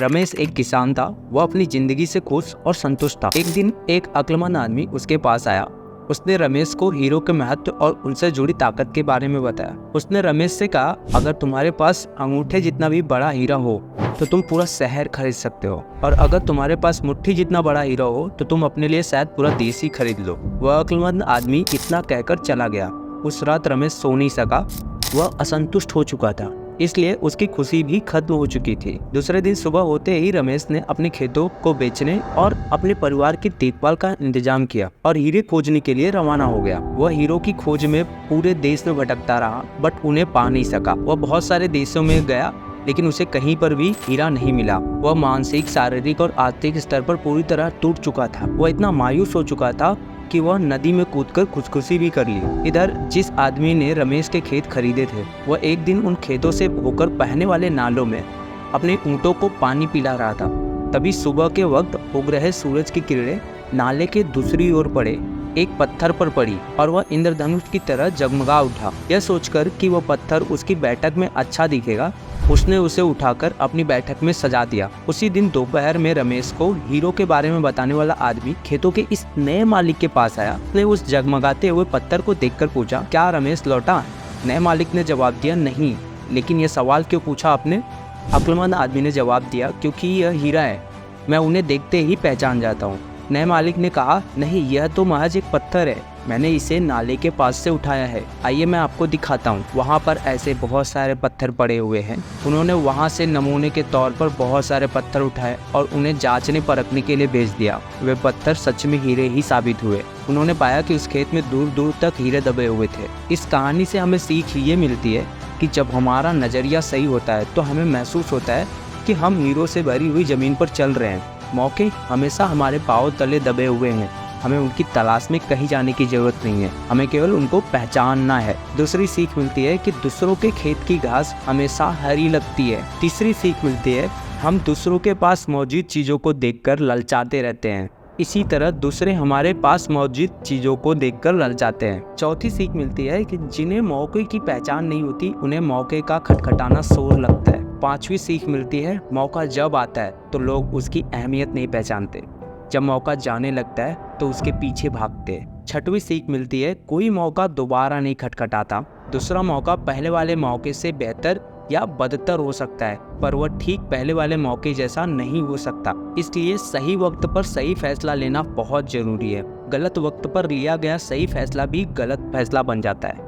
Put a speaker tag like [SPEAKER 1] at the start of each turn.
[SPEAKER 1] रमेश एक किसान था। वह अपनी जिंदगी से खुश और संतुष्ट था। एक दिन एक अक्लमंद आदमी उसके पास आया। उसने रमेश को हीरो के महत्व और उनसे जुड़ी ताकत के बारे में बताया। उसने रमेश से कहा, अगर तुम्हारे पास अंगूठे जितना भी बड़ा हीरा हो तो तुम पूरा शहर खरीद सकते हो, और अगर तुम्हारे पास मुट्ठी जितना बड़ा हीरा हो तो तुम अपने लिए शायद पूरा देश ही खरीद लो। वह अक्लमंद आदमी इतना कहकर चला गया। उस रात रमेश सो नहीं सका। वह असंतुष्ट हो चुका था, इसलिए उसकी खुशी भी खत्म हो चुकी थी। दूसरे दिन सुबह होते ही रमेश ने अपने खेतों को बेचने और अपने परिवार की देखभाल का इंतजाम किया और हीरे खोजने के लिए रवाना हो गया। वह हीरो की खोज में पूरे देश में भटकता रहा, बट उन्हें पा नहीं सका। वह बहुत सारे देशों में गया, लेकिन उसे कहीं पर भी हीरा नहीं मिला। वह मानसिक, शारीरिक और आर्थिक स्तर पर पूरी तरह टूट चुका था। वह इतना मायूस हो चुका था कि वह नदी में कूदकर खुदकुशी भी कर ली। इधर जिस आदमी ने रमेश के खेत खरीदे थे, वह एक दिन उन खेतों से होकर बहने वाले नालों में अपने ऊँटों को पानी पिला रहा था। तभी सुबह के वक्त उग रहे सूरज की किरणें नाले के दूसरी ओर पड़े एक पत्थर पर पड़ी और वह इंद्रधनुष की तरह जगमगा उठा। यह सोचकर कि वह पत्थर उसकी बैठक में अच्छा दिखेगा, उसने उसे उठाकर अपनी बैठक में सजा दिया। उसी दिन दोपहर में रमेश को हीरो के बारे में बताने वाला आदमी खेतों के इस नए मालिक के पास आया। उसने उस जगमगाते हुए पत्थर को देखकर पूछा, क्या रमेश लौटा? नए मालिक ने जवाब दिया, नहीं। लेकिन यह सवाल क्यों पूछा आपने? अक्लमंद आदमी ने जवाब दिया, क्योंकि यह हीरा है, मैं उन्हें देखते ही पहचान जाता हूँ। नए मालिक ने कहा, नहीं, यह तो महज एक पत्थर है, मैंने इसे नाले के पास से उठाया है। आइए मैं आपको दिखाता हूँ। वहाँ पर ऐसे बहुत सारे पत्थर पड़े हुए हैं। उन्होंने वहाँ से नमूने के तौर पर बहुत सारे पत्थर उठाए और उन्हें जांचने परखने के लिए भेज दिया। वे पत्थर सच में हीरे ही साबित हुए। उन्होंने पाया कि उस खेत में दूर दूर तक हीरे दबे हुए थे। इस कहानी से हमें सीख ये मिलती है कि जब हमारा नज़रिया सही होता है तो हमें महसूस होता है कि हम हीरो से भरी हुई ज़मीन पर चल रहे हैं। मौके हमेशा हमारे पाँव तले दबे हुए हैं। हमें उनकी तलाश में कहीं जाने की जरूरत नहीं है, हमें केवल उनको पहचानना है। दूसरी सीख मिलती है कि दूसरों के खेत की घास हमेशा हरी लगती है। तीसरी सीख मिलती है, हम दूसरों के पास मौजूद चीज़ों को देखकर ललचाते रहते हैं, इसी तरह दूसरे हमारे पास मौजूद चीज़ों को देखकर ललचाते हैं। चौथी सीख मिलती है कि जिन्हें मौके की पहचान नहीं होती, उन्हें मौके का खटखटाना शोर लगता है। पांचवी सीख मिलती है, मौका जब आता है तो लोग उसकी अहमियत नहीं पहचानते, जब मौका जाने लगता है तो उसके पीछे भागते हैं। छठवीं सीख मिलती है, कोई मौका दोबारा नहीं खटखटाता। दूसरा मौका पहले वाले मौके से बेहतर या बदतर हो सकता है, पर वह ठीक पहले वाले मौके जैसा नहीं हो सकता। इसलिए सही वक्त पर सही फैसला लेना बहुत जरूरी है। गलत वक्त पर लिया गया सही फैसला भी गलत फैसला बन जाता है।